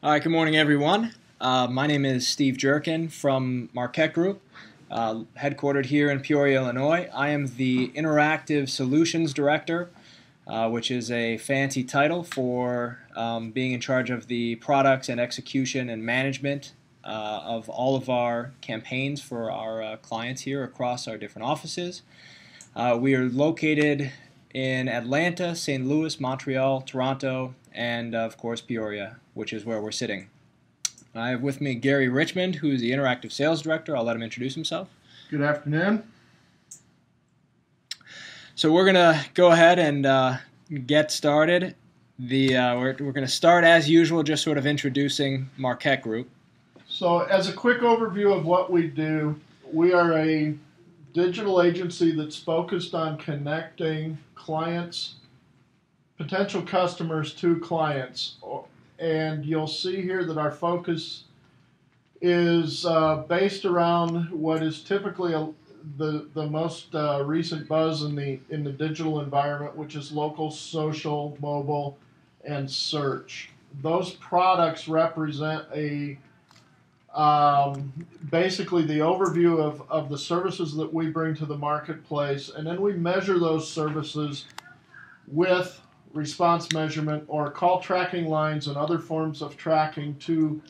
All right, good morning, everyone. My name is Steve Jerkin from Marquette Group, headquartered here in Peoria, Illinois. I am the Interactive Solutions Director, which is a fancy title for being in charge of the products and execution and management of all of our campaigns for our clients here across our different offices. We are located in Atlanta, St. Louis, Montreal, Toronto, and of course Peoria, which is where we're sitting. I have with me Gary Richmond, who's the Interactive Sales Director. I'll let him introduce himself. Good afternoon. So we're going to go ahead and get started. We're going to start as usual, just sort of introducing Marquette Group. So as a quick overview of what we do, we are a digital agency that's focused on connecting clients, potential customers to clients. And you'll see here that our focus is based around what is typically the most recent buzz in the digital environment, which is local, social, mobile, and search. Those products represent basically the overview of the services that we bring to the marketplace, and then we measure those services with response measurement or call tracking lines and other forms of tracking to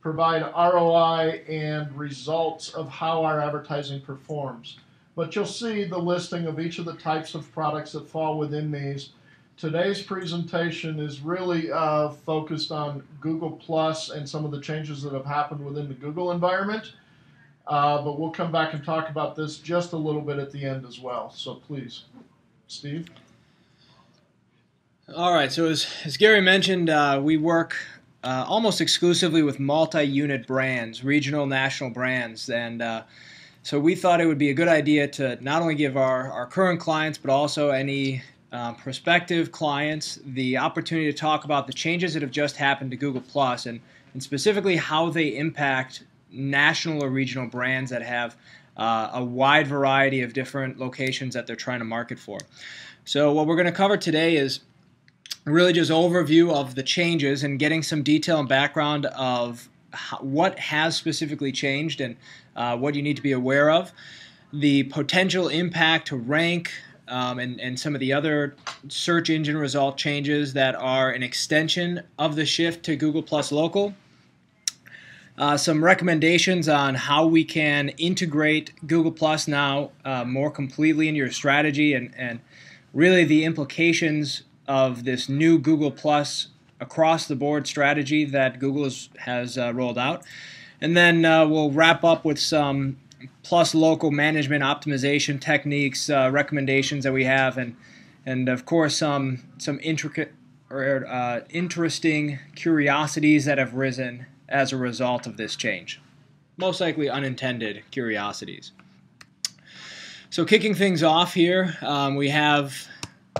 provide ROI and results of how our advertising performs. But you'll see the listing of each of the types of products that fall within these. Today's presentation is really focused on Google Plus and some of the changes that have happened within the Google environment. But we'll come back and talk about this just a little bit at the end as well. So please, Steve. All right, so as Gary mentioned, we work almost exclusively with multi-unit brands, regional, national brands, and so we thought it would be a good idea to not only give our current clients, but also any prospective clients the opportunity to talk about the changes that have just happened to Google Plus and specifically how they impact national or regional brands that have a wide variety of different locations that they're trying to market for. So what we're going to cover today is really just overview of the changes and getting some detail and background of what has specifically changed and what you need to be aware of, the potential impact to rank, and some of the other search engine result changes that are an extension of the shift to Google Plus Local, some recommendations on how we can integrate Google Plus now more completely into your strategy, and really the implications of this new Google Plus across-the-board strategy that Google has rolled out. And then we'll wrap up with some Plus Local management optimization techniques, recommendations that we have, and of course some intricate or interesting curiosities that have risen as a result of this change. Most likely unintended curiosities. So kicking things off here, we have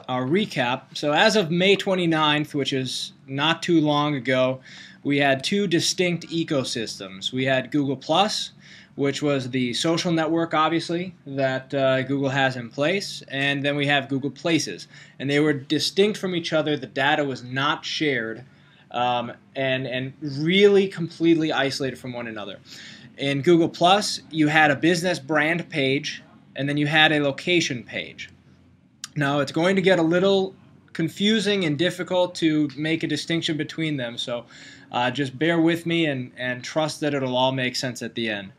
our recap. So as of May 29th, which is not too long ago, we had two distinct ecosystems. We had Google Plus, which was the social network, obviously, that Google has in place, and then we have Google Places. And they were distinct from each other. The data was not shared and really completely isolated from one another. In Google Plus, you had a business brand page, and then you had a location page. Now, it's going to get a little confusing and difficult to make a distinction between them, so just bear with me and trust that it'll all make sense at the end.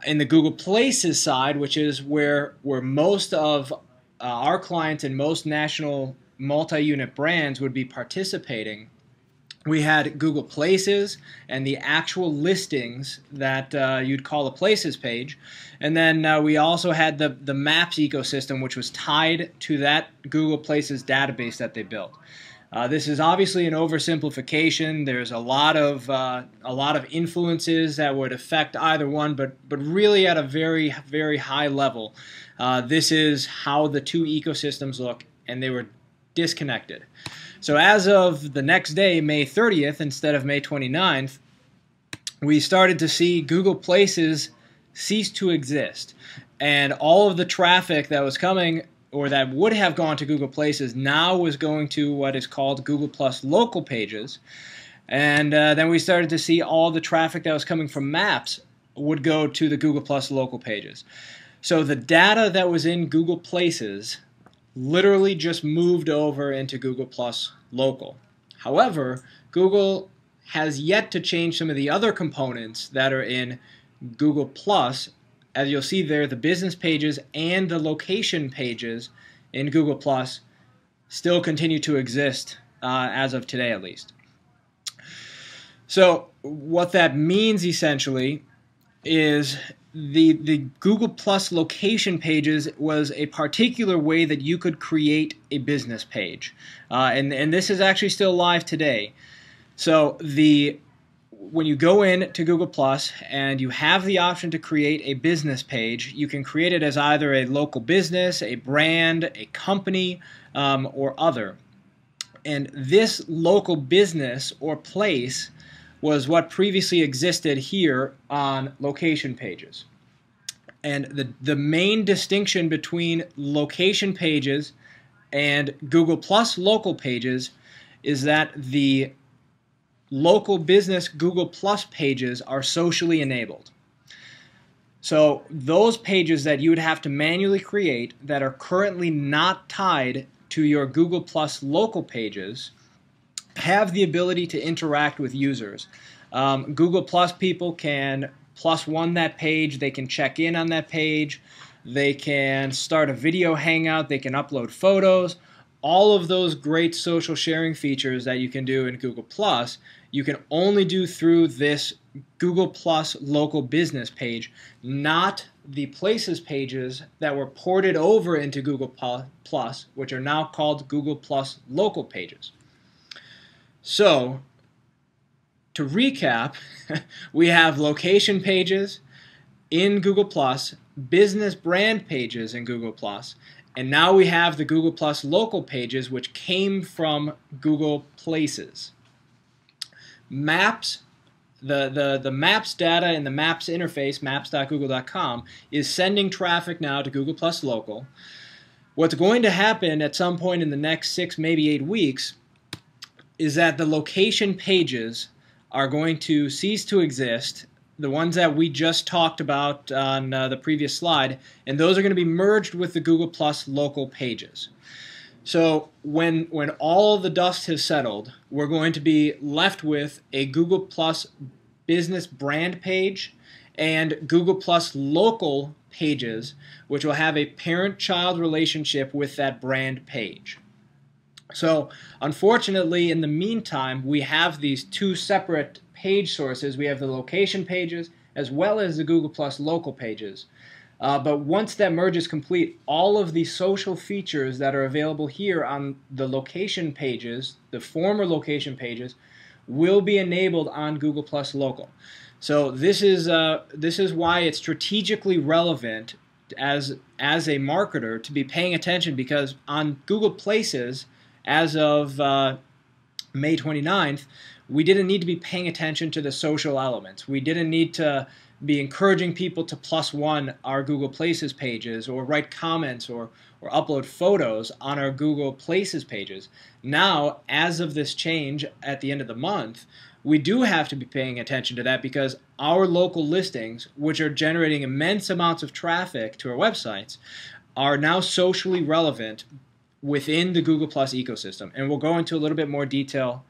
In the Google Places side, which is where most of our clients and most national multi-unit brands would be participating, we had Google Places and the actual listings that you'd call a Places page. And then we also had the Maps ecosystem, which was tied to that Google Places database that they built. This is obviously an oversimplification. There's a lot of influences that would affect either one, but really at a very, very high level, this is how the two ecosystems look, and they were disconnected. So as of the next day, May 30th, instead of May 29th, we started to see Google Places cease to exist. And all of the traffic that was coming or that would have gone to Google Places now was going to what is called Google Plus local pages. And then we started to see all the traffic that was coming from Maps would go to the Google Plus local pages. So the data that was in Google Places literally just moved over into Google Plus local. However, Google has yet to change some of the other components that are in Google Plus. As you'll see there, the business pages and the location pages in Google Plus still continue to exist as of today, at least. So what that means essentially is the Google Plus location pages was a particular way that you could create a business page, and this is actually still live today. So when you go in to Google Plus and you have the option to create a business page, you can create it as either a local business, a brand, a company, or other. And this local business or place was what previously existed here on location pages. And the main distinction between location pages and Google Plus local pages is that the local business Google Plus pages are socially enabled. So those pages that you would have to manually create that are currently not tied to your Google Plus local pages have the ability to interact with users. Google Plus people can +1 that page, they can check in on that page, they can start a video hangout, they can upload photos. All of those great social sharing features that you can do in Google Plus, you can only do through this Google Plus local business page, not the Places pages that were ported over into Google Plus, which are now called Google Plus local pages. So, to recap, we have location pages in Google Plus, business brand pages in Google Plus, and now we have the Google Plus local pages, which came from Google Places. Maps, the Maps data in the Maps interface, maps.google.com, is sending traffic now to Google Plus local. What's going to happen at some point in the next 6, maybe 8 weeks is that the location pages are going to cease to exist, the ones that we just talked about on the previous slide, and those are going to be merged with the Google Plus local pages. So when all the dust has settled, we're going to be left with a Google Plus business brand page and Google Plus local pages, which will have a parent-child relationship with that brand page. So unfortunately, in the meantime, we have these two separate page sources. We have the location pages as well as the Google Plus local pages. But once that merge is complete, all of the social features that are available here on the location pages, the former location pages, will be enabled on Google Plus local. So this is why it's strategically relevant as a marketer to be paying attention, because on Google Places, as of May 29th, we didn't need to be paying attention to the social elements. We didn't need to be encouraging people to +1 our Google Places pages or write comments or upload photos on our Google Places pages. Now, as of this change at the end of the month, we do have to be paying attention to that, because our local listings, which are generating immense amounts of traffic to our websites, are now socially relevant within the Google Plus ecosystem. And we'll go into a little bit more detail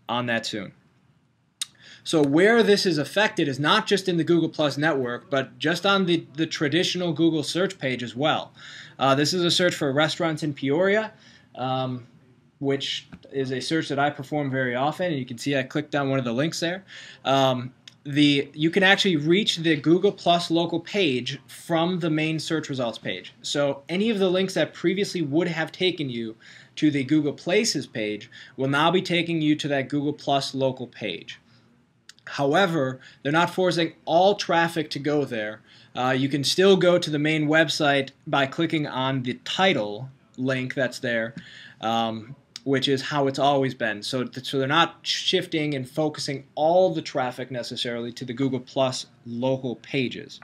on that soon. So where this is affected is not just in the Google Plus network, but just on the traditional Google search page as well. This is a search for restaurants in Peoria, which is a search that I perform very often. And you can see I clicked on one of the links there. You can actually reach the Google Plus local page from the main search results page. So any of the links that previously would have taken you to the Google Places page will now be taking you to that Google Plus local page. However, they're not forcing all traffic to go there. You can still go to the main website by clicking on the title link that's there, which is how it's always been. So they're not shifting and focusing all the traffic necessarily to the Google Plus local pages.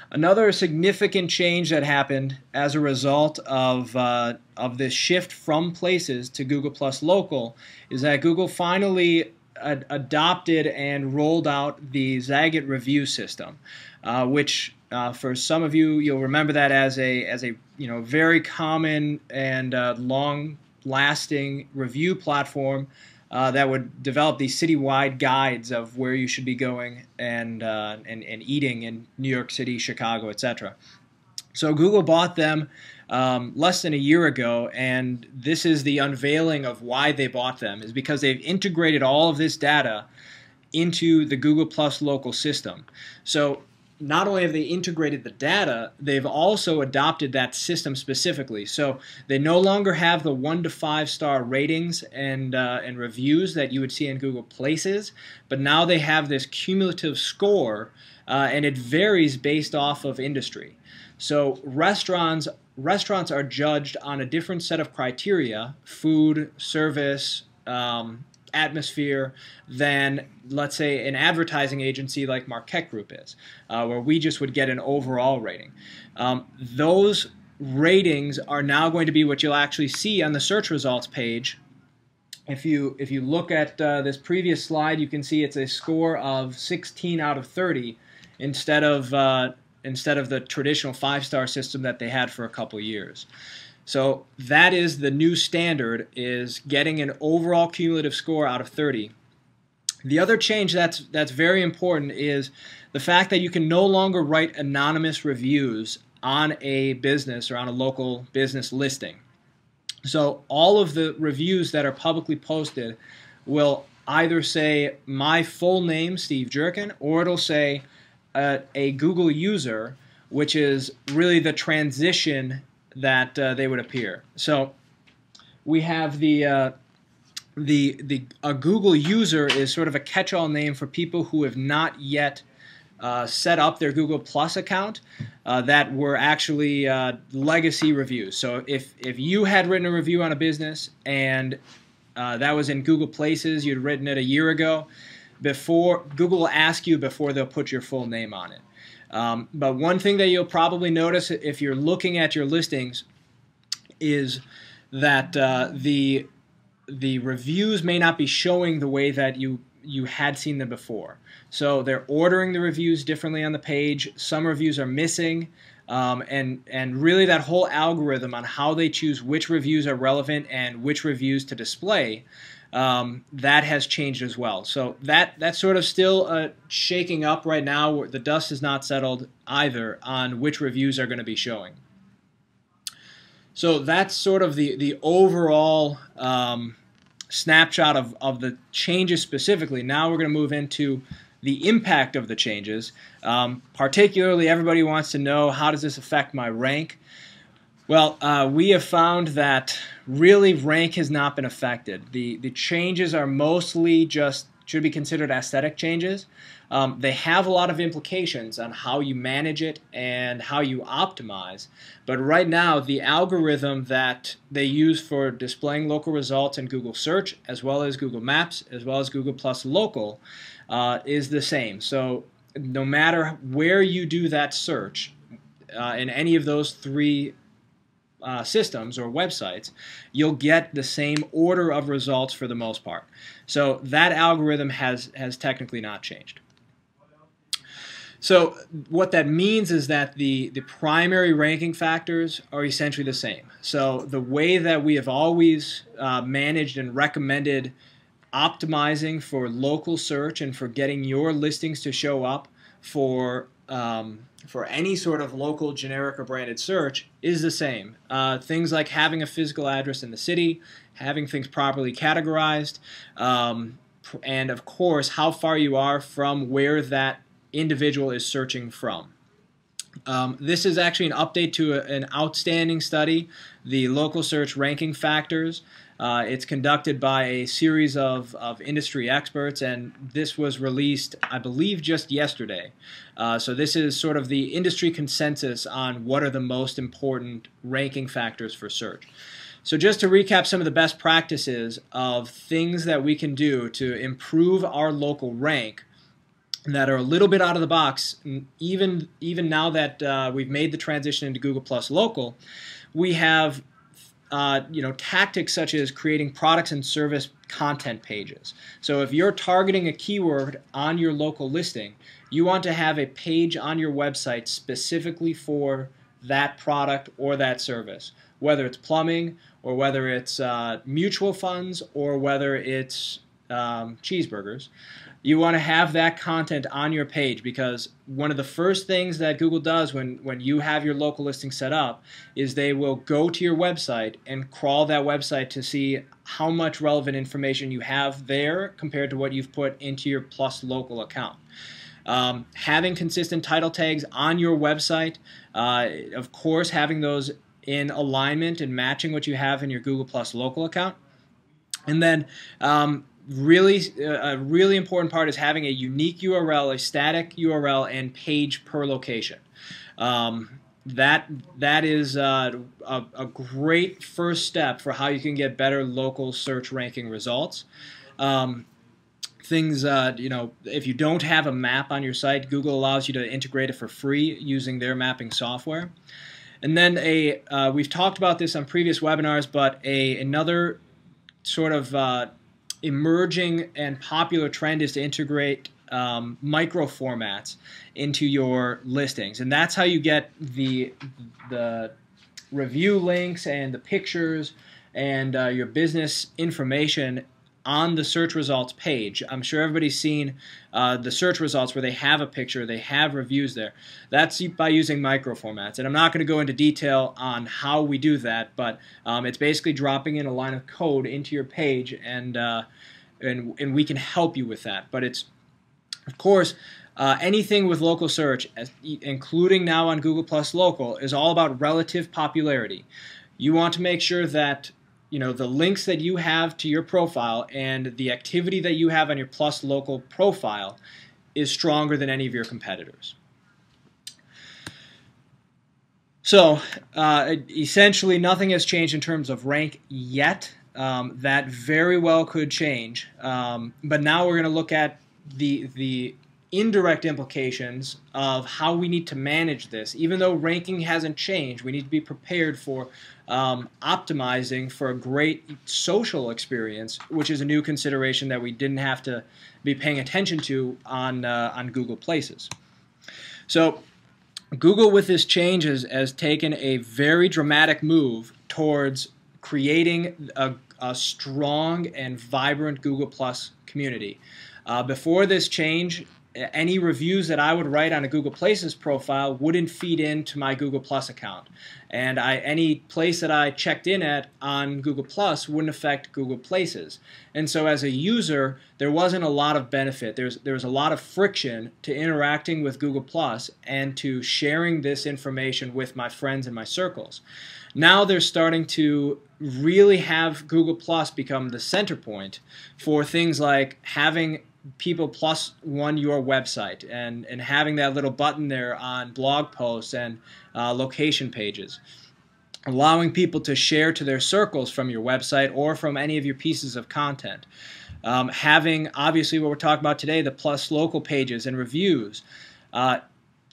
Another significant change that happened as a result of this shift from Places to Google Plus Local is that Google finally adopted and rolled out the Zagat review system, which for some of you, you'll remember that as a very common and long-lasting review platform that would develop these citywide guides of where you should be going and eating in New York City, Chicago, etc. So Google bought them less than a year ago, and this is the unveiling of why they bought them, is because they've integrated all of this data into the Google Plus Local system. So not only have they integrated the data, they've also adopted that system specifically. So they no longer have the 1 to 5 star ratings and reviews that you would see in Google Places, but now they have this cumulative score, and it varies based off of industry. So restaurants are judged on a different set of criteria, food, service, atmosphere, than, let's say, an advertising agency like Marquette Group is, where we just would get an overall rating. Those ratings are now going to be what you'll actually see on the search results page. If you look at this previous slide, you can see it's a score of 16 out of 30 instead of the traditional 5-star system that they had for a couple years. So that is the new standard, is getting an overall cumulative score out of 30. The other change that's very important is the fact that you can no longer write anonymous reviews on a business or on a local business listing. So all of the reviews that are publicly posted will either say my full name, Steve Jerkin, or it'll say a Google user, which is really the transition that they would appear. So we have a Google user is sort of a catch-all name for people who have not yet set up their Google Plus account that were actually legacy reviews. So if you had written a review on a business and that was in Google Places, you'd written it a year ago, Google will ask you before they'll put your full name on it. But one thing that you'll probably notice if you're looking at your listings is that the reviews may not be showing the way that you had seen them before. So they're ordering the reviews differently on the page. Some reviews are missing, and really that whole algorithm on how they choose which reviews are relevant and which reviews to display, that has changed as well. So that's sort of still shaking up right now. The dust has not settled either on which reviews are going to be showing. So that's sort of the overall snapshot of the changes specifically. Now we're going to move into the impact of the changes. Particularly, everybody wants to know, how does this affect my rank? Well, we have found that really rank has not been affected. The changes are mostly just should be considered aesthetic changes. They have a lot of implications on how you manage it and how you optimize. But right now, the algorithm that they use for displaying local results in Google Search, as well as Google Maps, as well as Google Plus Local, is the same. So no matter where you do that search in any of those three systems or websites, you'll get the same order of results for the most part. So that algorithm has technically not changed. So what that means is that the primary ranking factors are essentially the same. So the way that we have always managed and recommended optimizing for local search and for getting your listings to show up for any sort of local generic or branded search is the same. Things like having a physical address in the city, having things properly categorized, and of course how far you are from where that individual is searching from. This is actually an update to an outstanding study, the local search ranking factors. It's conducted by a series of industry experts, and this was released, I believe, just yesterday. So this is sort of the industry consensus on what are the most important ranking factors for search. So just to recap some of the best practices of things that we can do to improve our local rank, that are a little bit out of the box. Even now that we've made the transition into Google Plus Local, we have tactics such as creating products and service content pages. So if you're targeting a keyword on your local listing, you want to have a page on your website specifically for that product or that service, whether it's plumbing or whether it's mutual funds or whether it's cheeseburgers. You want to have that content on your page, because one of the first things that Google does when you have your local listing set up is they will go to your website and crawl that website to see how much relevant information you have there compared to what you've put into your Plus Local account. Having consistent title tags on your website, of course having those in alignment and matching what you have in your Google Plus Local account. And then a really important part is having a unique URL, a static URL, and page per location. That is a great first step for how you can get better local search ranking results. If you don't have a map on your site, Google allows you to integrate it for free using their mapping software. And then we've talked about this on previous webinars, but another sort of emerging and popular trend is to integrate micro formats into your listings, and that's how you get the review links and the pictures and your business information on the search results page. I'm sure everybody's seen the search results where they have a picture, they have reviews there. That's by using micro formats, and I'm not going to go into detail on how we do that, but it's basically dropping in a line of code into your page, and we can help you with that. But it's, of course, anything with local search, including now on Google Plus Local, is all about relative popularity. You want to make sure that the links that you have to your profile and the activity that you have on your Plus Local profile is stronger than any of your competitors. So essentially nothing has changed in terms of rank yet. That very well could change. But now we're going to look at the indirect implications of how we need to manage this. Even though ranking hasn't changed, we need to be prepared for optimizing for a great social experience, which is a new consideration that we didn't have to be paying attention to on Google Places. So Google, with this change, has taken a very dramatic move towards creating a strong and vibrant Google Plus community. Before this change, any reviews that I would write on a Google Places profile wouldn't feed into my Google Plus account. And any place that I checked in at on Google Plus wouldn't affect Google Places. And so as a user, there wasn't a lot of benefit. There was a lot of friction to interacting with Google Plus and to sharing this information with my friends and my circles. Now they're starting to really have Google Plus become the center point for things like having people plus one your website and having that little button there on blog posts and location pages, allowing people to share to their circles from your website or from any of your pieces of content. Having, obviously, what we're talking about today, the Plus Local pages and reviews.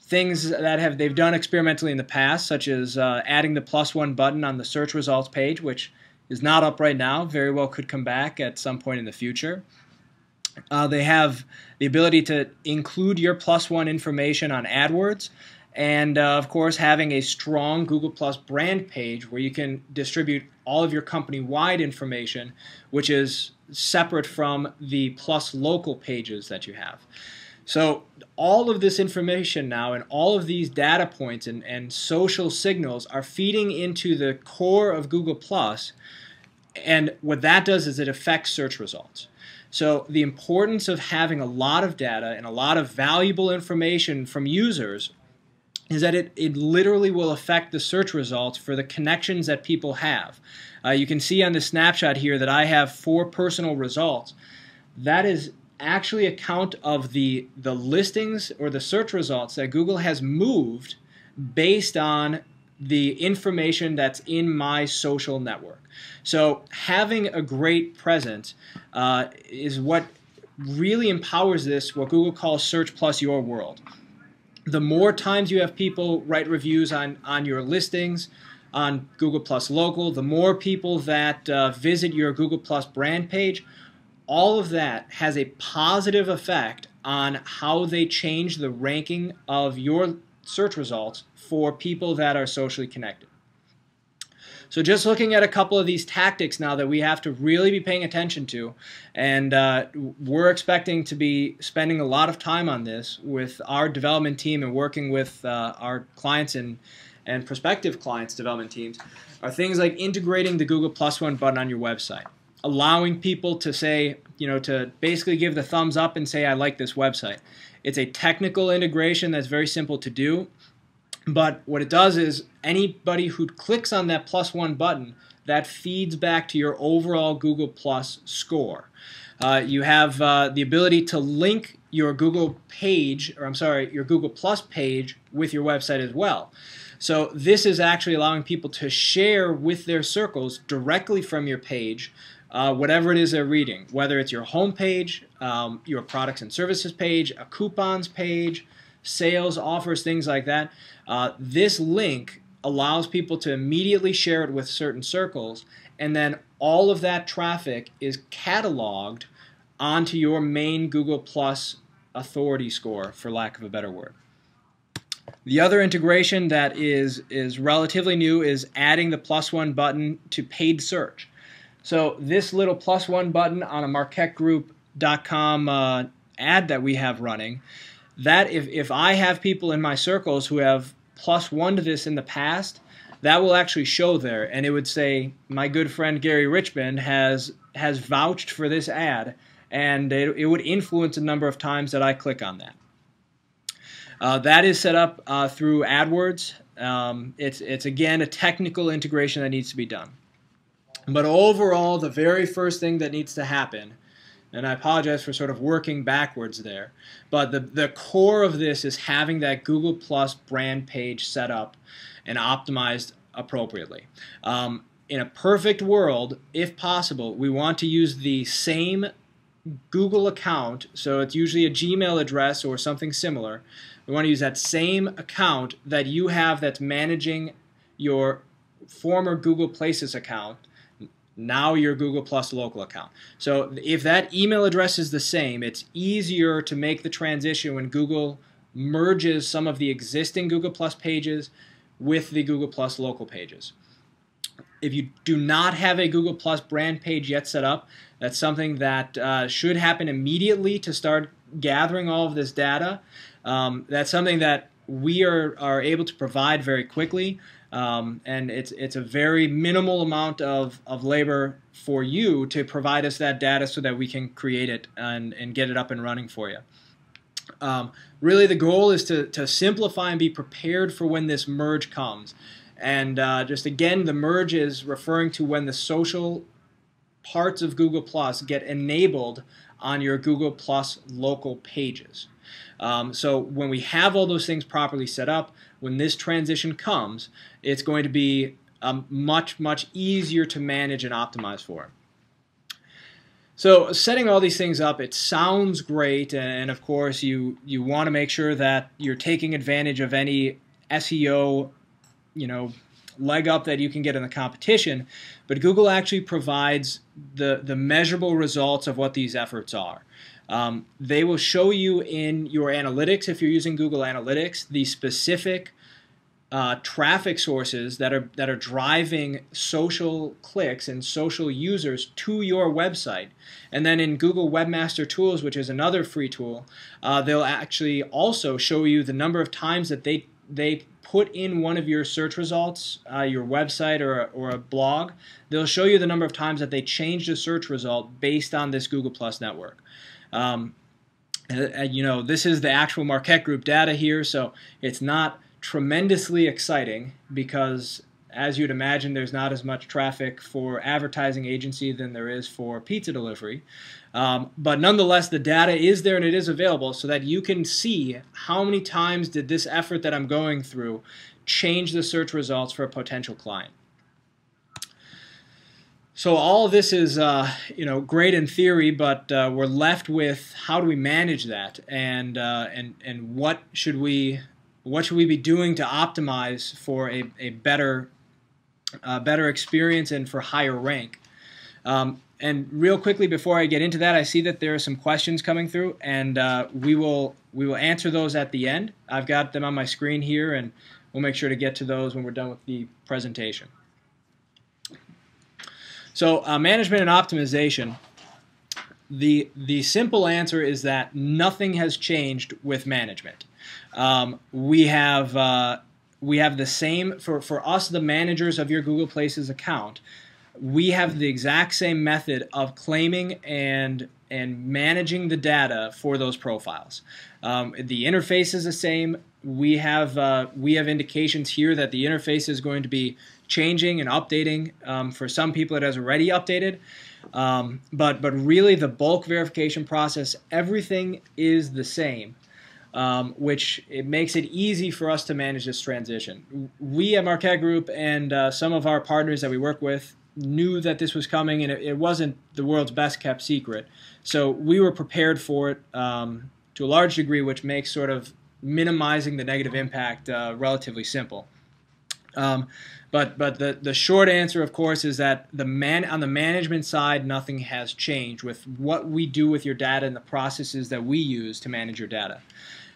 Things that they've done experimentally in the past, such as adding the +1 button on the search results page, which is not up right now, very well could come back at some point in the future. They have the ability to include your +1 information on AdWords, and of course having a strong Google Plus brand page where you can distribute all of your company-wide information, which is separate from the Plus Local pages that you have. So all of this information now and all of these data points and social signals are feeding into the core of Google Plus, and what that does is it affects search results. So the importance of having a lot of data and a lot of valuable information from users is that it literally will affect the search results for the connections that people have. You can see on the snapshot here that I have 4 personal results. That is actually a count of the listings or the search results that Google has moved based on the information that's in my social network. So having a great presence is what really empowers this, what Google calls Search Plus Your World. The more times you have people write reviews on your listings, on Google Plus Local, the more people that visit your Google Plus brand page, all of that has a positive effect on how they change the ranking of your search results for people that are socially connected. So just looking at a couple of these tactics now that we have to really be paying attention to, and we're expecting to be spending a lot of time on this with our development team and working with our clients and prospective clients' development teams, are things like integrating the Google Plus One button on your website, allowing people to say, to basically give the thumbs up and say, I like this website. It's a technical integration that's very simple to do. But what it does is anybody who clicks on that +1 button, that feeds back to your overall Google Plus score. You have the ability to link your Google page, or I'm sorry, your Google Plus page with your website as well. So this is actually allowing people to share with their circles directly from your page whatever it is they're reading, whether it's your home page, your products and services page, a coupons page, sales, offers, things like that. This link allows people to immediately share it with certain circles, and then all of that traffic is cataloged onto your main Google Plus authority score, for lack of a better word. The other integration that is relatively new is adding the +1 button to paid search. So this little +1 button on a marquettegroup.com ad that we have running, that if I have people in my circles who have +1 to this in the past, that will actually show there, and it would say, my good friend Gary Richmond has vouched for this ad, and it would influence the number of times that I click on that. That is set up through AdWords. It's again a technical integration that needs to be done. But overall, the very first thing that needs to happen, and I apologize for sort of working backwards there, but the core of this is having that Google Plus brand page set up and optimized appropriately. In a perfect world, if possible, we want to use the same Google account, so it's usually a Gmail address or something similar. We want to use that same account that you have that's managing your former Google Places account, now your Google Plus Local account. So if that email address is the same, it's easier to make the transition when Google merges some of the existing Google Plus pages with the Google Plus Local pages. If you do not have a Google Plus brand page yet set up, that's something that should happen immediately to start gathering all of this data. That's something that we are able to provide very quickly, and it's a very minimal amount of labor for you to provide us that data so that we can create it and get it up and running for you. Really the goal is to simplify and be prepared for when this merge comes. And just again, the merge is referring to when the social parts of Google Plus get enabled on your Google Plus local pages. So when we have all those things properly set up, when this transition comes, it's going to be much, much easier to manage and optimize for. So setting all these things up, it sounds great, and of course you want to make sure that you're taking advantage of any SEO, leg up that you can get in the competition, but Google actually provides the measurable results of what these efforts are. They will show you in your analytics, if you're using Google Analytics, the specific traffic sources that are driving social clicks and social users to your website. And then in Google Webmaster Tools, which is another free tool, they'll actually also show you the number of times that they put in one of your search results, your website or a blog. They'll show you the number of times that they changed a search result based on this Google Plus network. This is the actual Marquette Group data here, so it's not tremendously exciting because, as you'd imagine, there's not as much traffic for advertising agency than there is for pizza delivery. But nonetheless, the data is there and it is available so that you can see how many times did this effort that I'm going through change the search results for a potential client. So all of this is, great in theory, but we're left with how do we manage that, and what should we be doing to optimize for a better experience and for higher rank. And real quickly before I get into that, I see that there are some questions coming through, and we will answer those at the end. I've got them on my screen here, and we'll make sure to get to those when we're done with the presentation. So management and optimization, the simple answer is that nothing has changed with management. We have the same, for us, the managers of your Google Places account, we have the exact same method of claiming and managing the data for those profiles. The interface is the same. We have indications here that the interface is going to be changing and updating. For some people, it has already updated. But really, the bulk verification process, everything is the same, which it makes it easy for us to manage this transition. We at Marquette Group and some of our partners that we work with knew that this was coming, and it wasn't the world's best kept secret. So we were prepared for it to a large degree, which makes sort of minimizing the negative impact relatively simple. But the short answer, of course, is that on the management side, nothing has changed with what we do with your data and the processes that we use to manage your data.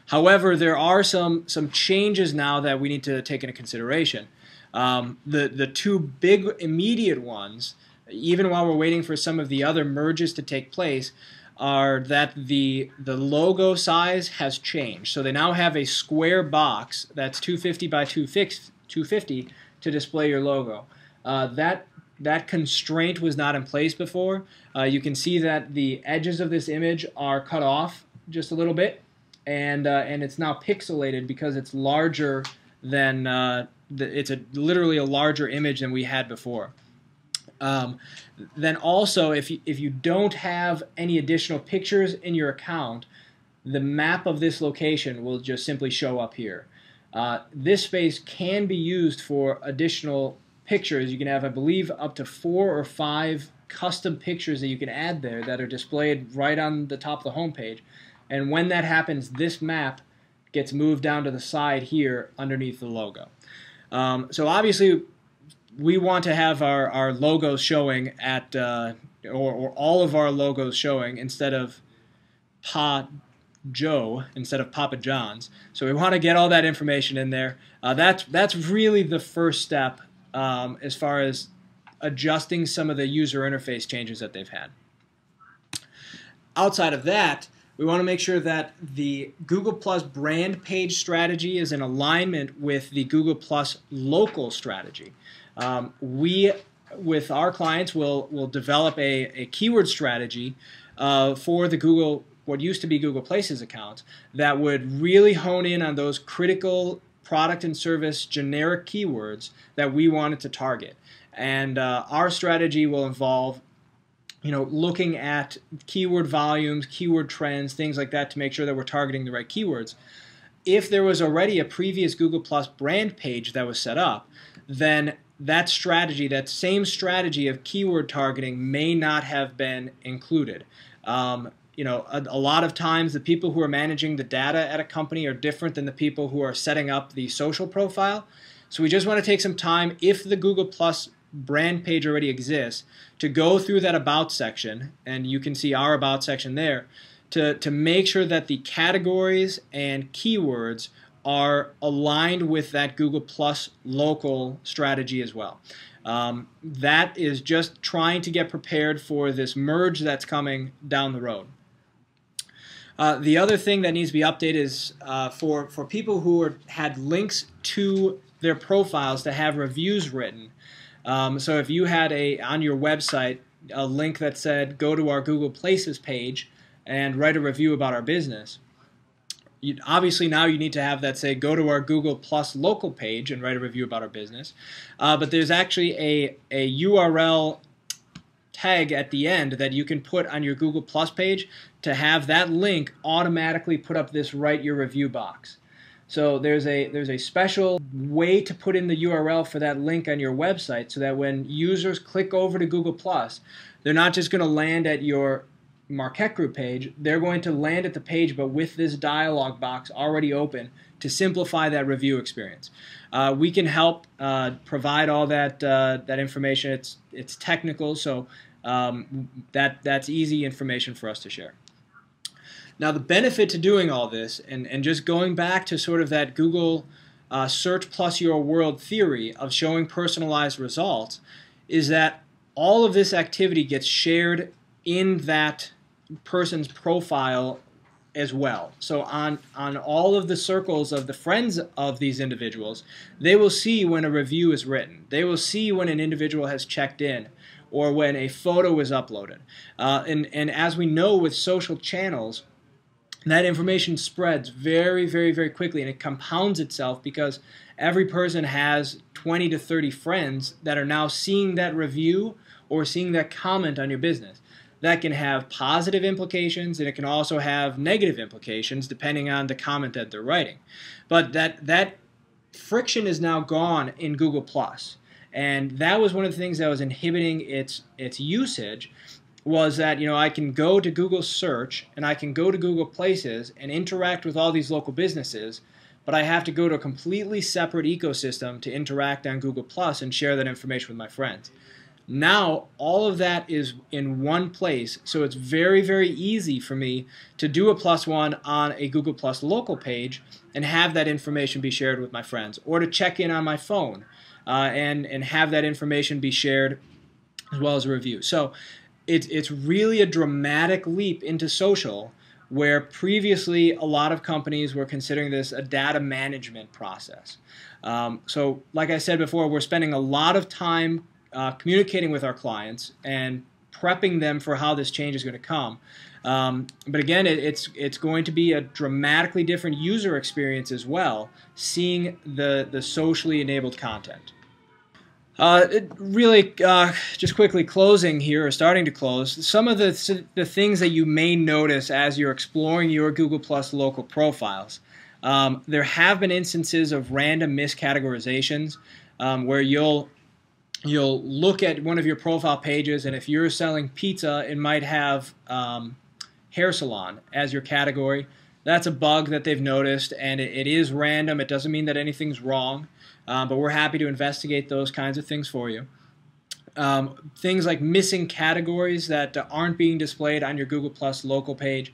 However, there are some changes now that we need to take into consideration. The two big immediate ones, even while we're waiting for some of the other merges to take place, are that the logo size has changed. So they now have a square box that's 250 by 250 to display your logo. That constraint was not in place before. You can see that the edges of this image are cut off just a little bit, and it's now pixelated because it's larger than it's literally a larger image than we had before. Then also, if you don't have any additional pictures in your account, the map of this location will just simply show up here. This space can be used for additional pictures. You can have, I believe, up to 4 or 5 custom pictures that you can add there that are displayed right on the top of the home page. And when that happens, this map gets moved down to the side here underneath the logo. So obviously, we want to have our logos showing at, or all of our logos showing instead of Joe instead of Papa John's. So we want to get all that information in there. That's really the first step as far as adjusting some of the user interface changes that they've had. Outside of that, we want to make sure that the Google Plus brand page strategy is in alignment with the Google Plus local strategy. We, with our clients, will develop a keyword strategy for the what used to be Google Places accounts that would really hone in on those critical product and service generic keywords that we wanted to target. And our strategy will involve looking at keyword volumes, keyword trends, things like that to make sure that we're targeting the right keywords. If there was already a previous Google Plus brand page that was set up, then that strategy, that same strategy of keyword targeting may not have been included. A lot of times the people who are managing the data at a company are different than the people who are setting up the social profile. So we just want to take some time, if the Google Plus brand page already exists, to go through that About section, and you can see our About section there, to make sure that the categories and keywords are aligned with that Google Plus local strategy as well. That is just trying to get prepared for this merge that's coming down the road. The other thing that needs to be updated is for people who had links to their profiles to have reviews written. So if you had on your website a link that said go to our Google Places page and write a review about our business, obviously now you need to have that say go to our Google Plus local page and write a review about our business. But there's actually a URL tag at the end that you can put on your Google Plus page to have that link automatically put up this write your review box. So there's a special way to put in the URL for that link on your website so that when users click over to Google+, they're not just going to land at your Marquette Group page, they're going to land at the page but with this dialog box already open to simplify that review experience. We can help provide all that information. It's technical, so that's easy information for us to share. Now the benefit to doing all this, and just going back to sort of that Google search plus your world theory of showing personalized results, is that all of this activity gets shared in that person's profile as well. So on all of the circles of the friends of these individuals, they will see when a review is written. They will see when an individual has checked in or when a photo is uploaded. And as we know with social channels, that information spreads very, very, very quickly, and it compounds itself because every person has 20 to 30 friends that are now seeing that review or seeing that comment on your business. That can have positive implications, and it can also have negative implications depending on the comment that they're writing. But that friction is now gone in Google+, and that was one of the things that was inhibiting its usage, was that I can go to Google Search and I can go to Google Places and interact with all these local businesses, but I have to go to a completely separate ecosystem to interact on Google Plus and share that information with my friends. Now all of that is in one place, so it's very, very easy for me to do a +1 on a Google Plus local page and have that information be shared with my friends, or to check in on my phone and have that information be shared as well as a review. So it's really a dramatic leap into social, where previously a lot of companies were considering this a data management process. So like I said before, we're spending a lot of time communicating with our clients and prepping them for how this change is going to come. But again, it's going to be a dramatically different user experience as well, seeing the socially enabled content. Just quickly closing here, or starting to close, some of the things that you may notice as you're exploring your Google Plus local profiles. There have been instances of random miscategorizations where you'll look at one of your profile pages, and if you're selling pizza, it might have hair salon as your category. That's a bug that they've noticed, and it is random. It doesn't mean that anything's wrong. But we're happy to investigate those kinds of things for you. Things like missing categories that aren't being displayed on your Google Plus local page,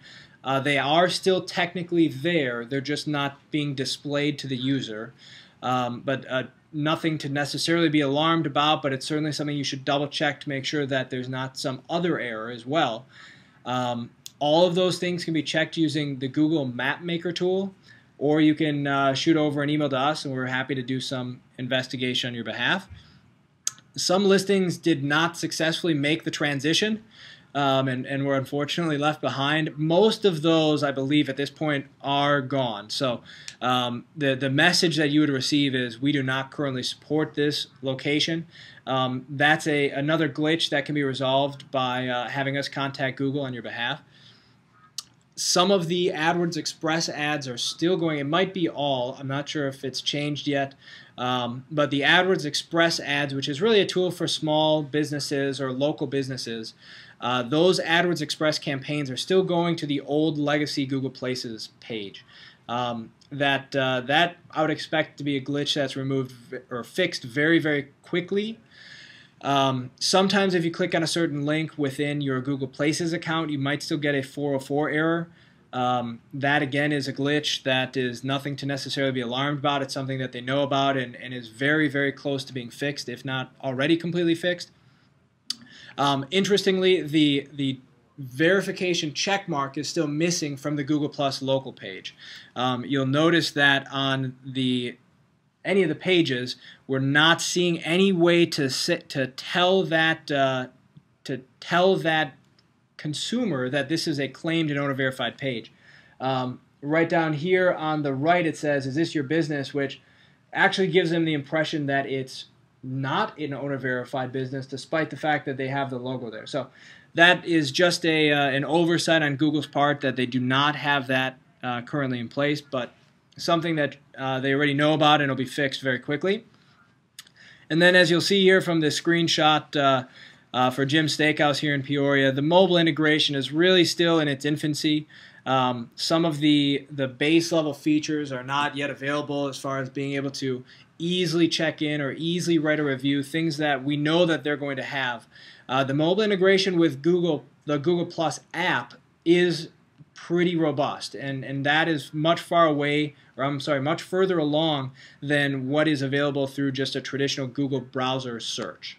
they are still technically there. They're just not being displayed to the user. But nothing to necessarily be alarmed about, but it's certainly something you should double check to make sure that there's not some other error as well. All of those things can be checked using the Google Map Maker tool, or you can shoot over an email to us, and we're happy to do some investigation on your behalf. Some listings did not successfully make the transition and were unfortunately left behind. Most of those, I believe, at this point are gone. So the message that you would receive is, we do not currently support this location. That's another glitch that can be resolved by having us contact Google on your behalf. Some of the AdWords Express ads are still going. It might be all. I'm not sure if it's changed yet. But the AdWords Express ads, which is really a tool for small businesses or local businesses, those AdWords Express campaigns are still going to the old legacy Google Places page. That I would expect to be a glitch that's removed or fixed very, very quickly. Sometimes if you click on a certain link within your Google Places account, you might still get a 404 error. That again is a glitch that is nothing to necessarily be alarmed about. It's something that they know about and is very, very close to being fixed, if not already completely fixed. Interestingly, the verification check mark is still missing from the Google Plus local page. You'll notice that on any of the pages, we're not seeing any way to tell that consumer that this is a claimed and owner verified page. Right down here on the right, it says, "Is this your business?" which actually gives them the impression that it's not an owner verified business, despite the fact that they have the logo there. So that is just an oversight on Google's part, that they do not have that currently in place. But something that they already know about, and it'll be fixed very quickly. And then, as you'll see here from this screenshot for Jim's Steakhouse here in Peoria, the mobile integration is really still in its infancy. Some of the base level features are not yet available, as far as being able to easily check in or easily write a review, things that we know that they're going to have. The mobile integration with the Google Plus app is pretty robust, and that is much much further along than what is available through just a traditional Google browser search.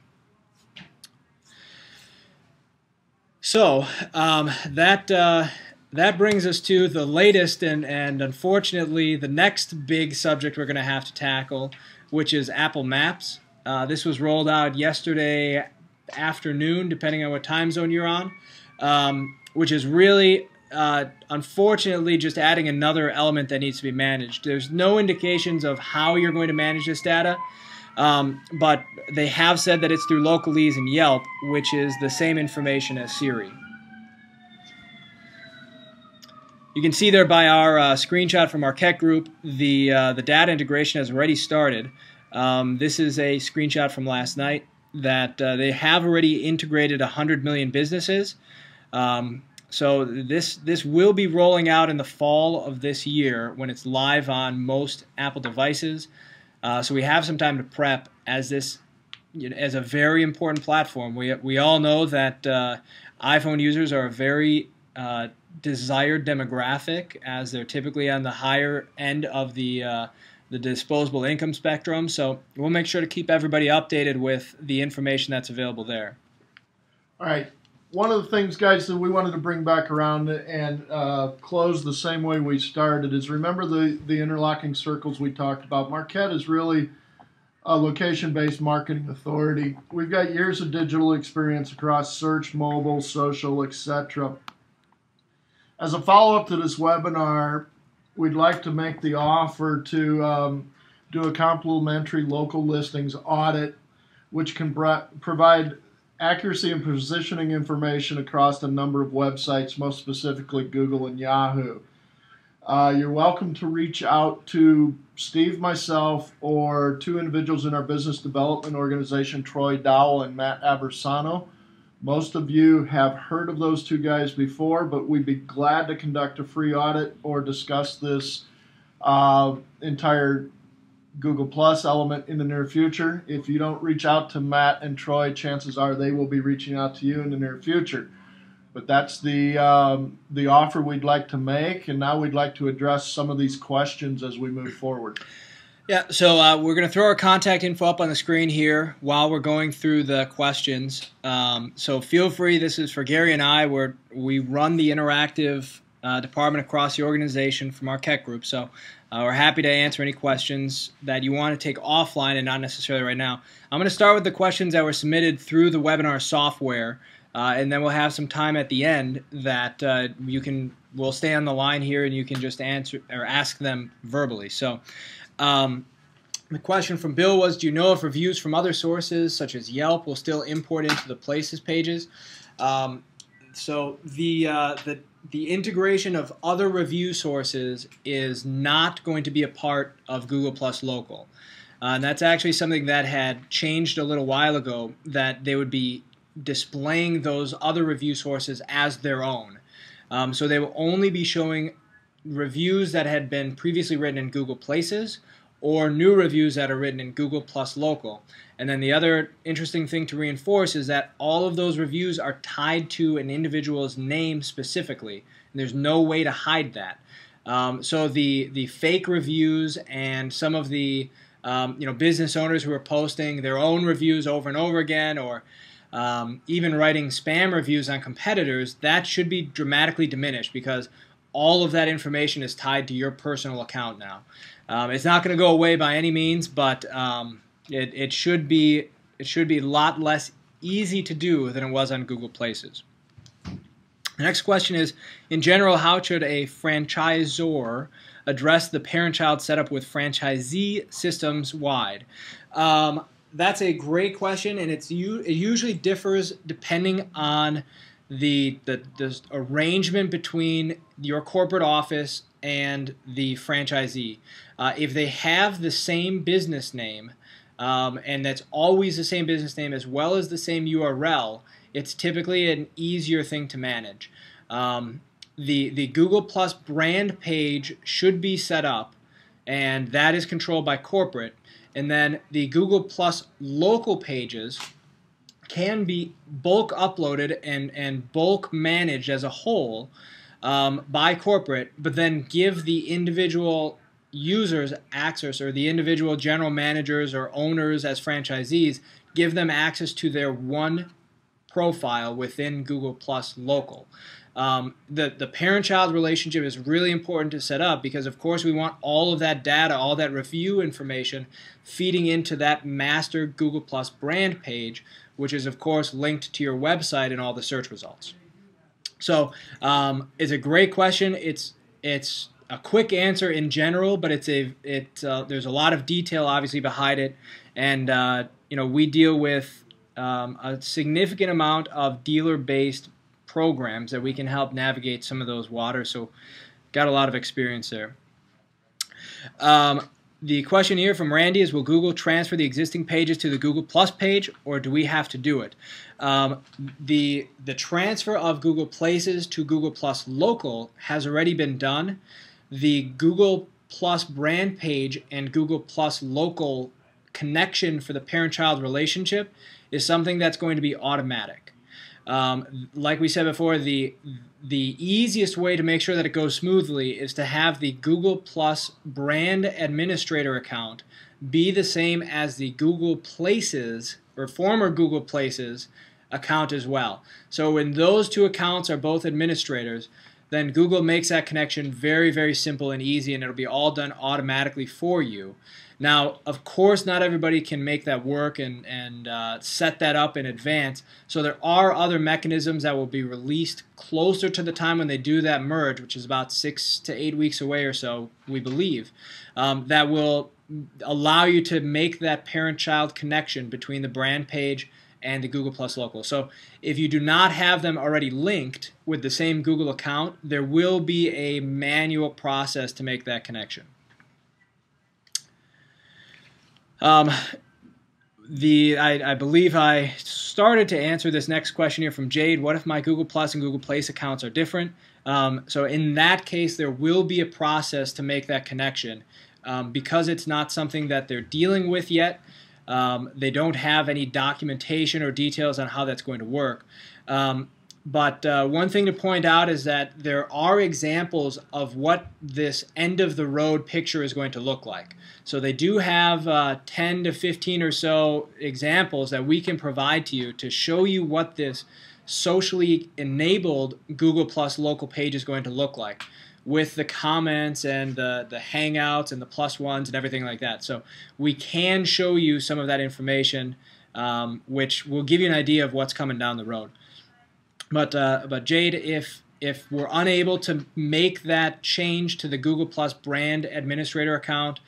So that brings us to the latest and unfortunately the next big subject we're going to have to tackle, which is Apple Maps. This was rolled out yesterday afternoon, depending on what time zone you're on, which is really unfortunately just adding another element that needs to be managed. There's no indications of how you're going to manage this data, but they have said that it's through Localese and Yelp, which is the same information as Siri. You can see there by our screenshot from our Marquette group, the data integration has already started. This is a screenshot from last night that they have already integrated 100 million businesses. So this will be rolling out in the fall of this year when it's live on most Apple devices. So we have some time to prep, as this as a very important platform. We all know that iPhone users are a very desired demographic, as they're typically on the higher end of the disposable income spectrum. So we'll make sure to keep everybody updated with the information that's available there. All right. One of the things, guys, that we wanted to bring back around and close the same way we started is, remember the interlocking circles we talked about. Marquette is really a location-based marketing authority. We've got years of digital experience across search, mobile, social, etc. As a follow-up to this webinar, we'd like to make the offer to do a complimentary local listings audit, which can provide accuracy and positioning information across a number of websites, most specifically Google and Yahoo. You're welcome to reach out to Steve, myself, or two individuals in our business development organization, Troy Dowell and Matt Aversano. Most of you have heard of those two guys before, but we'd be glad to conduct a free audit or discuss this entire Google Plus element in the near future. If you don't reach out to Matt and Troy, chances are they will be reaching out to you in the near future. But that's the offer we'd like to make, and now we'd like to address some of these questions as we move forward. Yeah, so we're going to throw our contact info up on the screen here while we're going through the questions. So feel free. This is for Gary and I, where we run the interactive department across the organization from our Marquette group. So we're happy to answer any questions that you want to take offline and not necessarily right now. I'm going to start with the questions that were submitted through the webinar software, and then we'll have some time at the end that we'll stay on the line here and you can just answer or ask them verbally. So the question from Bill was, do you know if reviews from other sources such as Yelp will still import into the Places pages? So the integration of other review sources is not going to be a part of Google Plus Local. And that's actually something that had changed a little while ago, that they would be displaying those other review sources as their own. So they will only be showing reviews that had been previously written in Google Places or new reviews that are written in Google Plus Local. And then the other interesting thing to reinforce is that all of those reviews are tied to an individual's name specifically, and there's no way to hide that. So the fake reviews and some of the business owners who are posting their own reviews over and over again, or even writing spam reviews on competitors, that should be dramatically diminished, because all of that information is tied to your personal account now. It's not going to go away by any means, but it should be a lot less easy to do than it was on Google Places. The next question is, in general, how should a franchisor address the parent-child setup with franchisee systems wide? That's a great question, and it usually differs depending on the arrangement between your corporate office and the franchisee. If they have the same business name, and that's always the same business name as well as the same URL, it's typically an easier thing to manage. The Google Plus brand page should be set up, and that is controlled by corporate. And then the Google Plus local pages can be bulk uploaded and bulk managed as a whole by corporate, but then give the individual users access, or the individual general managers or owners as franchisees, give them access to their one profile within Google Plus local. The parent-child relationship is really important to set up because, of course, we want all of that data, all that review information feeding into that master Google Plus brand page, which is, of course, linked to your website and all the search results. So it's a great question. It's a quick answer in general, but there's a lot of detail obviously behind it, and we deal with a significant amount of dealer-based programs that we can help navigate some of those waters. So got a lot of experience there. The question here from Randy is, will Google transfer the existing pages to the Google Plus page, or do we have to do it? The transfer of Google Places to Google Plus Local has already been done. The Google Plus brand page and Google Plus Local connection for the parent-child relationship is something that's going to be automatic. Like we said before, the easiest way to make sure that it goes smoothly is to have the Google Plus brand administrator account be the same as the Google Places or former Google Places account as well. So when those two accounts are both administrators, then Google makes that connection very, very simple and easy, and it'll be all done automatically for you. Now, of course, not everybody can make that work and set that up in advance, so there are other mechanisms that will be released closer to the time when they do that merge, which is about 6 to 8 weeks away or so, we believe, that will allow you to make that parent-child connection between the brand page and the Google Plus Local. So if you do not have them already linked with the same Google account, there will be a manual process to make that connection. I believe I started to answer this next question here from Jade. What if my Google Plus and Google Place accounts are different? So in that case, there will be a process to make that connection. Because it's not something that they're dealing with yet, they don't have any documentation or details on how that's going to work. But one thing to point out is that there are examples of what this end-of-the-road picture is going to look like. So they do have 10 to 15 or so examples that we can provide to you to show you what this socially enabled Google Plus local page is going to look like, with the comments and the hangouts and the plus ones and everything like that. So we can show you some of that information, which will give you an idea of what's coming down the road. But Jade, if we're unable to make that change to the Google Plus brand administrator account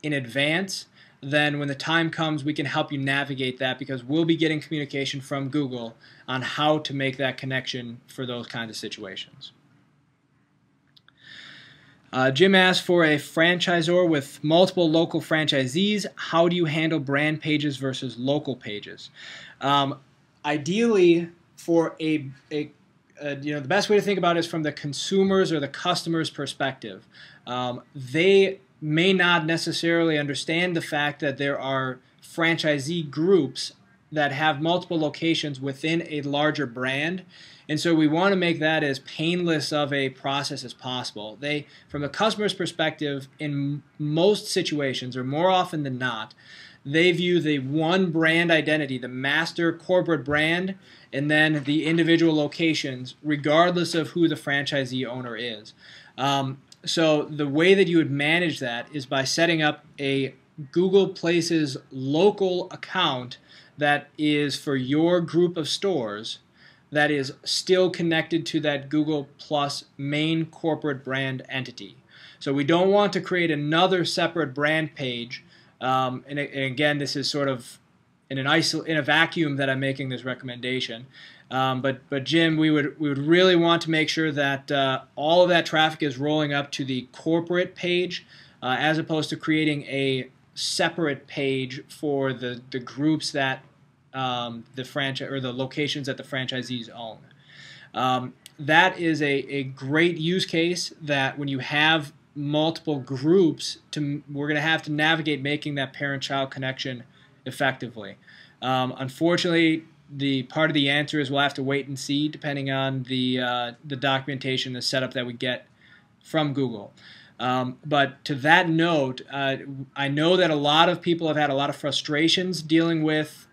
in advance, then when the time comes, we can help you navigate that, because we'll be getting communication from Google on how to make that connection for those kinds of situations. Jim asked, for a franchisor with multiple local franchisees, how do you handle brand pages versus local pages? Ideally, for the best way to think about it is from the consumer's or the customer's perspective. They may not necessarily understand the fact that there are franchisee groups that have multiple locations within a larger brand. And so we want to make that as painless of a process as possible. From the customer's perspective, in most situations, or more often than not, they view the one brand identity, the master corporate brand, and then the individual locations, regardless of who the franchisee owner is. So the way that you would manage that is by setting up a Google Places local account that is for your group of stores, that is still connected to that Google Plus main corporate brand entity. So we don't want to create another separate brand page. And again, this is sort of in a vacuum that I'm making this recommendation. But Jim, we would really want to make sure that all of that traffic is rolling up to the corporate page, as opposed to creating a separate page for the groups that the franchise or the locations that the franchisees own. That is a great use case that when you have multiple groups, we're going to have to navigate making that parent-child connection effectively. Unfortunately, the part of the answer is we'll have to wait and see, depending on the documentation, the setup that we get from Google. But to that note, I know that a lot of people have had a lot of frustrations dealing with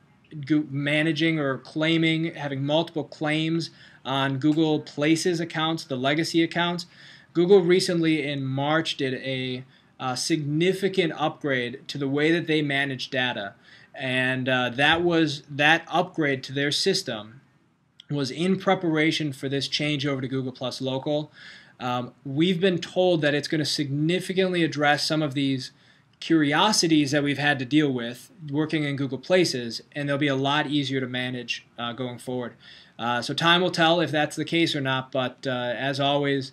managing or claiming, having multiple claims on Google Places accounts, the legacy accounts. Google recently in March did a significant upgrade to the way that they manage data. And that upgrade to their system was in preparation for this change over to Google Plus Local. We've been told that it's going to significantly address some of these curiosities that we've had to deal with working in Google Places, and they'll be a lot easier to manage going forward. So time will tell if that's the case or not, but as always,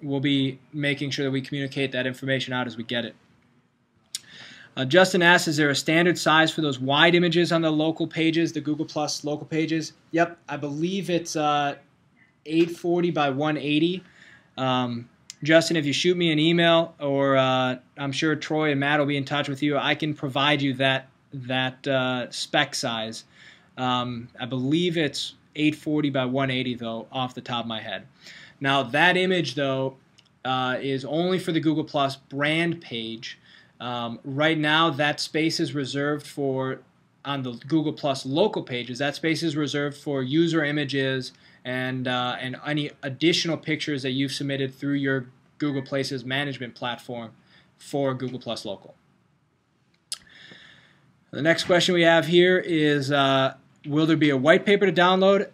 we'll be making sure that we communicate that information out as we get it. Justin asks, is there a standard size for those wide images on the local pages, the Google Plus local pages? Yep, I believe it's 840 by 180. Justin, if you shoot me an email, or I'm sure Troy and Matt will be in touch with you, I can provide you that spec size. I believe it's 840 by 180, though, off the top of my head. Now, that image, though, is only for the Google Plus brand page. Right now, that space is reserved for, on the Google Plus local pages, that space is reserved for user images and any additional pictures that you've submitted through your Google Places management platform for Google Plus Local. The next question we have here is, will there be a white paper to download?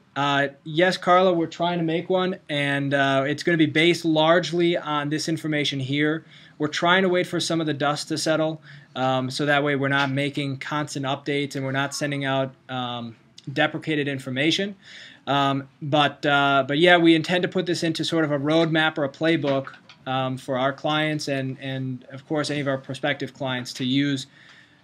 Yes, Carla, we're trying to make one, and it's going to be based largely on this information here. We're trying to wait for some of the dust to settle, so that way we're not making constant updates and we're not sending out deprecated information. But yeah, we intend to put this into sort of a roadmap or a playbook for our clients and of course any of our prospective clients to use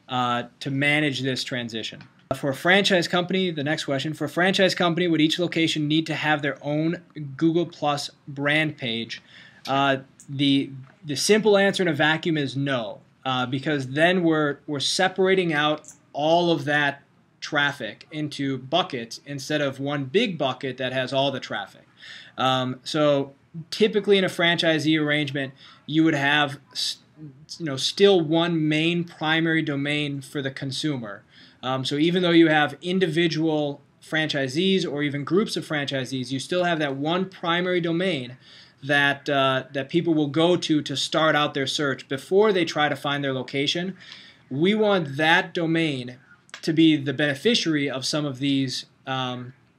to manage this transition. For a franchise company, the next question, for a franchise company, would each location need to have their own Google Plus brand page? The simple answer in a vacuum is no, because then we're separating out all of that traffic into buckets instead of one big bucket that has all the traffic. So typically in a franchisee arrangement, you would have still one main primary domain for the consumer. So even though you have individual franchisees or even groups of franchisees, you still have that one primary domain that that people will go to start out their search before they try to find their location. We want that domain to be the beneficiary of some of these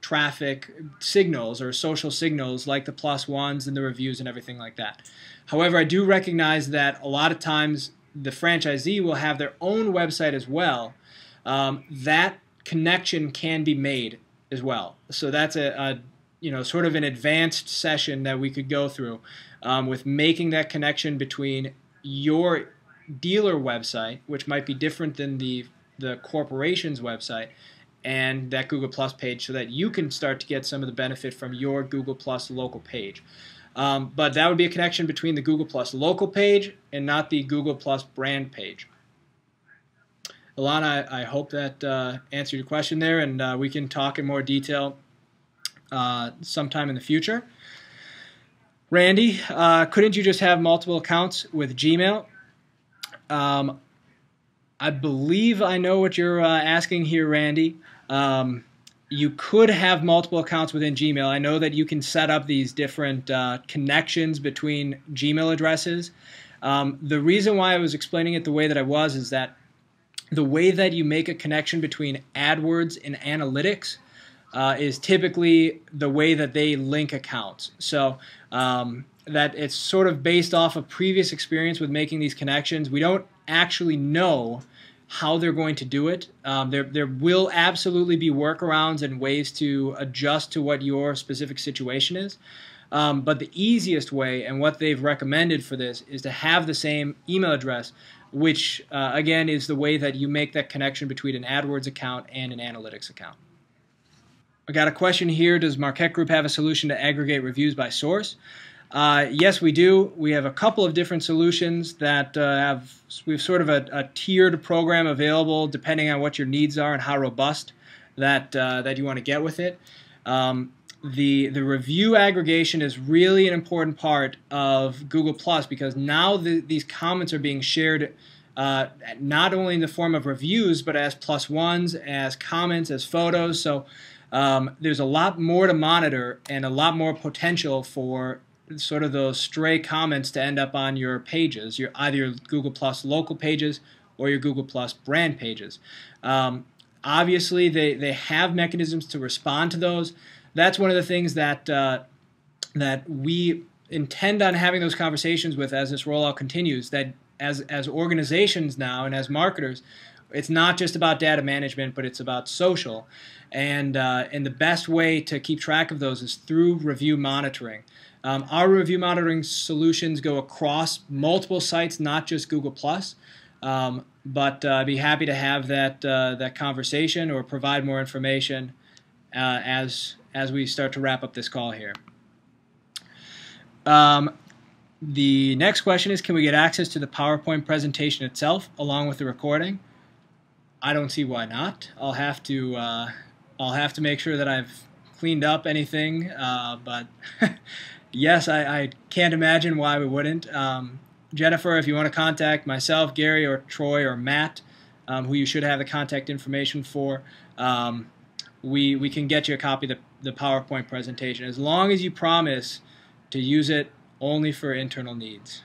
traffic signals or social signals like the plus ones and the reviews and everything like that. However, I do recognize that a lot of times the franchisee will have their own website as well. That connection can be made as well. So that's a sort of an advanced session that we could go through with making that connection between your dealer website, which might be different than the corporation's website, and that Google Plus page, so that you can start to get some of the benefit from your Google Plus local page. But that would be a connection between the Google Plus local page and not the Google Plus brand page. Alana, I hope that answered your question there, and we can talk in more detail sometime in the future. Randy, couldn't you just have multiple accounts with Gmail? I believe I know what you're asking here, Randy. You could have multiple accounts within Gmail. I know that you can set up these different connections between Gmail addresses. The reason why I was explaining it the way that I was is that the way that you make a connection between AdWords and analytics is typically the way that they link accounts. So that it's sort of based off of previous experience with making these connections. We don't actually know how they're going to do it. There will absolutely be workarounds and ways to adjust to what your specific situation is. But the easiest way, and what they've recommended for this, is to have the same email address, which again is the way that you make that connection between an AdWords account and an analytics account. I got a question here. Does Marquette Group have a solution to aggregate reviews by source? Yes, we do. We have a couple of different solutions that we have sort of a tiered program available depending on what your needs are and how robust that you want to get with it. The review aggregation is really an important part of Google Plus, because now these comments are being shared not only in the form of reviews, but as +1s, as comments, as photos. So there's a lot more to monitor and a lot more potential for sort of those stray comments to end up on your pages, either your Google Plus local pages or your Google Plus brand pages. Obviously, they have mechanisms to respond to those. That's one of the things that that we intend on having those conversations with as this rollout continues. That as organizations now and as marketers, it's not just about data management, but it's about social. And the best way to keep track of those is through review monitoring. Our review monitoring solutions go across multiple sites, not just Google+. But I'd be happy to have that conversation or provide more information as we start to wrap up this call here. The next question is, can we get access to the PowerPoint presentation itself along with the recording? I don't see why not. I'll have to make sure that I've cleaned up anything, but yes, I can't imagine why we wouldn't. Jennifer, if you want to contact myself, Gary, or Troy, or Matt, who you should have the contact information for, we can get you a copy of the PowerPoint presentation, as long as you promise to use it only for internal needs.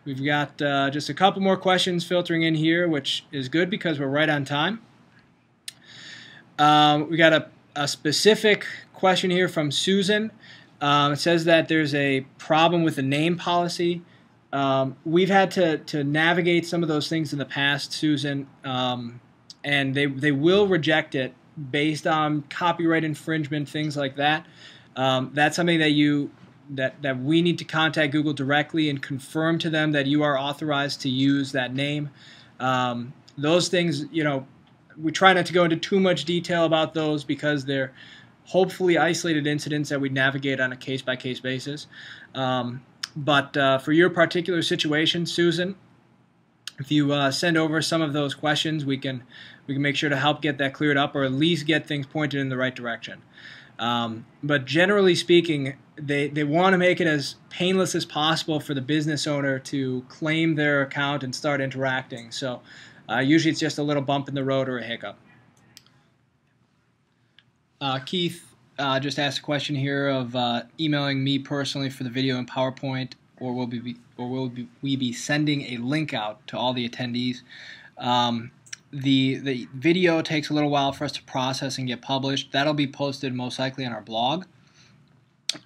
We've got just a couple more questions filtering in here, which is good because we're right on time. We got a specific question here from Susan. It says that there's a problem with the name policy. We've had to navigate some of those things in the past, Susan, and they will reject it based on copyright infringement, things like that. That's something that we need to contact Google directly and confirm to them that you are authorized to use that name. Those things, we try not to go into too much detail about those because they're hopefully isolated incidents that we navigate on a case-by-case basis. But for your particular situation, Susan, if you send over some of those questions, we can make sure to help get that cleared up, or at least get things pointed in the right direction. But generally speaking, they want to make it as painless as possible for the business owner to claim their account and start interacting. So usually it's just a little bump in the road or a hiccup. Keith just asked a question here of emailing me personally for the video and PowerPoint, or will we be sending a link out to all the attendees? The video takes a little while for us to process and get published. That'll be posted most likely on our blog.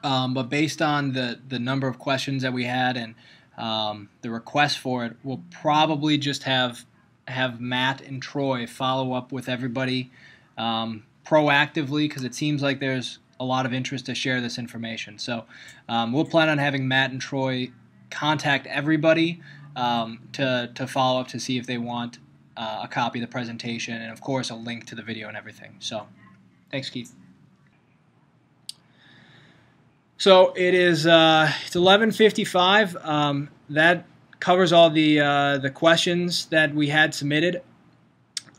But based on the number of questions that we had and the request for it, we'll probably just have Matt and Troy follow up with everybody proactively, because it seems like there's a lot of interest to share this information. So we'll plan on having Matt and Troy contact everybody to follow up to see if they want a copy of the presentation, and of course a link to the video and everything. So thanks, Keith. So it is it's 11:55. That covers all the questions that we had submitted.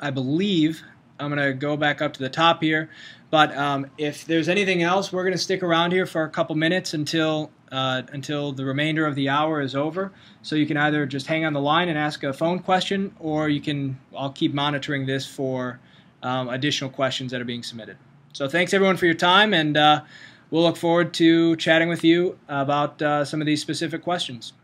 I believe I'm going to go back up to the top here, but if there's anything else, we're going to stick around here for a couple minutes until the remainder of the hour is over. So you can either just hang on the line and ask a phone question, or I'll keep monitoring this for additional questions that are being submitted. So thanks everyone for your time, and we'll look forward to chatting with you about some of these specific questions.